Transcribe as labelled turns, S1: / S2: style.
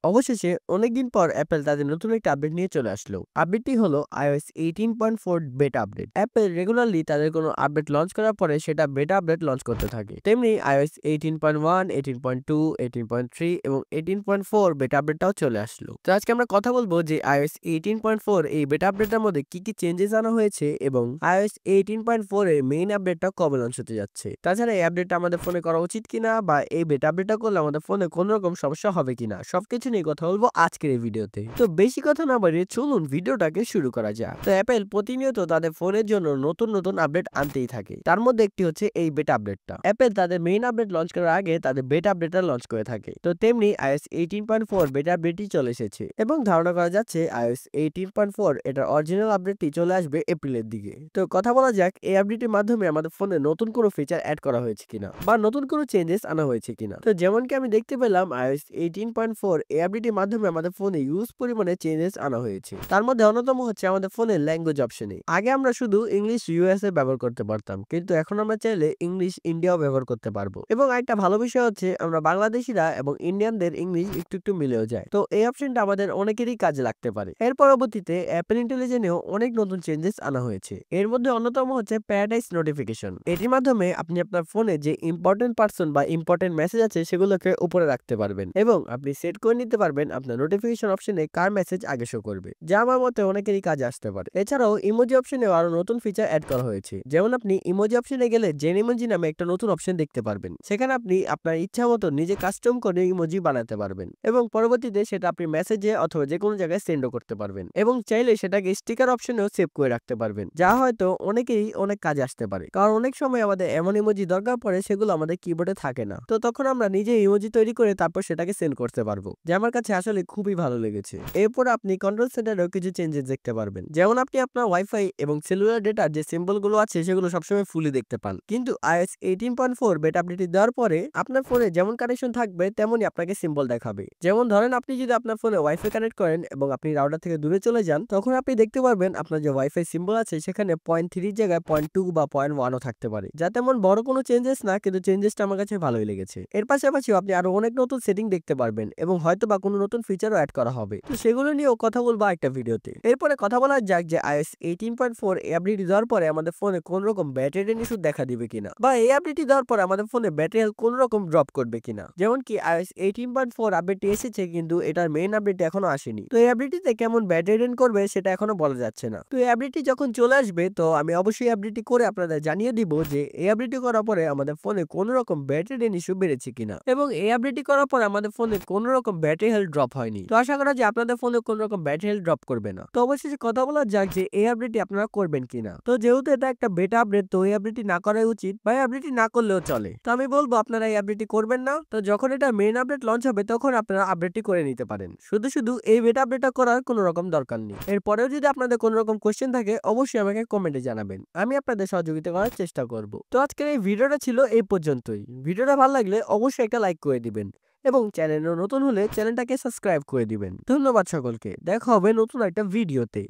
S1: অবশেষে অনেকদিন পর অ্যাপেল তাদের নতুন একটা আপডেট নিয়ে চলে আসলো। আপডেটটি হলো iOS 18.4 বেটা আপডেট। অ্যাপেল রেগুলারলি তাদের কোনো আপডেট লঞ্চ করার পরে সেটা বেটা আপডেট লঞ্চ করতে থাকে। তেমনি iOS 18.1, 18.2, 18.3 এবং 18.4 বেটা আপডেটটাও চলে আসলো। তো আজকে আমরা কথা বলবো যে iOS 18.4 এই বেটা আপডেটটার মধ্যে কি কি চেঞ্জেস আনা হয়েছে এবং iOS 18.4 এর মেইন আপডেটটা কবে লঞ্চ হতে যাচ্ছে। তাছাড়া এই আপডেটটা আমাদের ফোনে করা উচিত কিনা বা এই বেটা আপডেটটা করলে আমাদের ফোনে কোনো রকম সমস্যা হবে কিনা সবকিছু নিয়ে কথা বলবো আজকের এই ভিডিওতে। তো বেশি কথা না বাড়িয়ে চলুন ভিডিওটাকে শুরু করা যাক। তো অ্যাপেল প্রতিনিয়ত তাদের ফোনের জন্য নতুন নতুন আপডেট আনতেই থাকে। তার মধ্যে একটি হচ্ছে এই বেটা আপডেটটা। অ্যাপেল তাদের মেইন আপডেট লঞ্চ করার আগে তাদের বেটা আপডেটটা লঞ্চ করে থাকে। তো তেমনি iOS 18.4 বেটা আপডেটটি চলে এসেছে এবং ধারণা করা যাচ্ছে iOS 18.4 এটার অরিজিনাল আপডেটটি চলে আসবে এপ্রিলের দিকে। তো কথা বলা যাক এই আপডেটের মাধ্যমে আমাদের ফোনে নতুন কোনো ফিচার অ্যাড করা হয়েছে কিনা বা নতুন কোনো চেঞ্জেস আনা হয়েছে কিনা। তো যেমন কি আমি দেখতে পেলাম iOS 18.4 এই আপডেটের মাধ্যমে আমাদের ফোনে ইউজ পরিমাণে চেঞ্জেস আনা হয়েছে। তার মধ্যে অন্যতম হচ্ছে আমাদের ফোনে ল্যাঙ্গুয়েজ অপশনে। আগে আমরা শুধু ইংলিশ ইউএসএ ব্যবহার করতে পারতাম, কিন্তু এখন আমরা চাইলে ইংলিশ ইন্ডিয়াও ব্যবহার করতে পারবো। এবং একটা ভালো বিষয় হচ্ছে আমরা বাংলাদেশিরা এবং ইন্ডিয়ানদের ইংলিশ একটু একটু মিলেও যায়। তো এই অপশনটা আমাদের অনেকেরই কাজে লাগতে পারে। এর পরবর্তীতে অ্যাপল ইন্টেলিজেন্সেও অনেক নতুন চেঞ্জেস আনা হয়েছে। এর মধ্যে অন্যতম হচ্ছে প্যারাডাইস নোটিফিকেশন। এটির মাধ্যমে আপনি আপনার ফোনে যে ইম্পর্টেন্ট পারসন বা ইম্পর্টেন্ট মেসেজ আছে সেগুলোকে উপরে রাখতে পারবেন এবং আপনি সেট করে নিতে পারবেন আপনার নোটিফিকেশন অপশনে কার মেসেজ আগে শো করবে, যা আমার মতে অনেকেরই কাজে আসতে পারে। এছাড়াও ইমোজি অপশনেও আরো নতুন ফিচার অ্যাড করা হয়েছে। যেমন আপনি ইমোজি অপশনে গেলে জেন ইমোজি নামে একটা নতুন অপশন দেখতে পারবেন। সেখানে আপনি আপনার ইচ্ছা মতো নিজে কাস্টম করে ইমোজি বানাতে পারবেন এবং পরবর্তীতে সেটা আপনি মেসেজে অথবা যে কোনো জায়গায় সেন্ডও করতে পারবেন এবং চাইলে সেটাকে স্টিকার অপশনেও সেভ করে রাখতে পারবেন, যা হয়তো অনেকেরই অনেক কাজে আসতে পারে। কারণ অনেক সময় আমাদের এমন ইমোজি দরকার পড়ে সেগুলো আমাদের কিবোর্ডে থাকে না, তো তখন আমরা নিজে ইমোজি তৈরি করে তারপর সেটাকে সেন্ড করতে পারবো, যা আমার কাছে আসলে খুবই ভালো লেগেছে। এরপর আপনি কন্ট্রোল সেন্টারেও কিছু চেঞ্জেস দেখতে পারবেন। যেমন আপনি আপনার ওয়াইফাই এবং সেলুলার ডেটার যে সিম্বল গুলো আছে সেগুলো সবসময় ফুলি দেখতে পান, কিন্তু iOS 18.4 বেটা আপডেট দেওয়ার পরে আপনার ফোনে যেমন কানেকশন থাকবে তেমনই আপনাকে সিম্বল দেখাবে। যেমন ধরেন আপনি যদি আপনার ফোনে ওয়াইফাই কানেক্ট করেন এবং আপনি রাউটার থেকে দূরে চলে যান, তখন আপনি দেখতে পারবেন আপনার যে ওয়াইফাই সিম্বল আছে সেখানে 0.3 জায়গায় 0.2 বা 0.1ও থাকতে পারে, যা তেমন বড় কোনো চেঞ্জেস না, কিন্তু চেঞ্জেসটা আমার কাছে ভালোই লেগেছে। এর পাশাপাশি আপনি আরো অনেক নতুন সেটিং দেখতে পারবেন এবং হয়তো বা কোনো নতুন ফিচারও অ্যাড করা হবে। তো সেগুলো নিয়েও কথা বলবো একটা ভিডিওতে। এরপরে কথা বলা যাক যে iOS 18.4 এই আপডেট দেওয়ার পরে আমাদের ফোনে কোন রকম ব্যাটারি ইস্যু দেখা দিবে কিনা বা এই আপডেটটি দেওয়ার পরে আমাদের ফোনে ব্যাটারি হেলথ কোন রকম ড্রপ করবে কিনা। যেমন কি iOS 18.4 আপডেটটি এসেছে কিন্তু এটার মেইন আপডেট এখনো আসেনি, তো এই আপডেটটিতে কেমন ব্যাটারি ড্রেন করবে সেটা এখনো বলা যাচ্ছে না। তো এই আপডেটটি যখন চলে আসবে তো আমি অবশ্যই আপডেটটি করে আপনাদের জানিয়ে দিব যে এই আপডেটটি করার পরে আমাদের ফোনে কোন রকম ব্যাটারি ড্রেন ইস্যু বেড়েছে কিনা এবং এই আপডেটটি করার পরে আমাদের ফোনে কোন রকম ব্যাটারি হেলথ ড্রপ হয়নি। তো আশা করা যায় আপনাদের ফোনে কোন রকম ব্যাটারি হেলথ ড্রপ করবে না। তো অবশেষে কথা বলা যাক যে এই আপডেটটি আপনারা করবেন কিনা। তো যেহেতু এটা একটা বেটা আপডেট, তো এই আপডেটটি না করাই উচিত বা এই আপডেটটি না করলেও চলে। তো আমি বলবো আপনারা এই আপডেটটি করবেন না। তো যখন এটা মেইন আপডেট লঞ্চ হবে তখন আপনারা আপডেটটি করে নিতে পারেন। শুধু শুধু এই বেটা আপডেটটা করার কোনো রকম দরকার নেই। এরপরেও যদি আপনাদের কোনো রকম কোশ্চেন থাকে অবশ্যই আমাকে কমেন্টে জানাবেন, আমি আপনাদের সহযোগিতা করার চেষ্টা করব। তো আজকের এই ভিডিওটা ছিল এই পর্যন্তই। ভিডিওটা ভালো লাগলে অবশ্যই একটা লাইক করে দিবেন এবং চ্যানেলে নতুন হলে চ্যানেলটাকে সাবস্ক্রাইব করে দিবেন। ধন্যবাদ সকলকে, দেখা হবে নতুন একটা ভিডিওতে।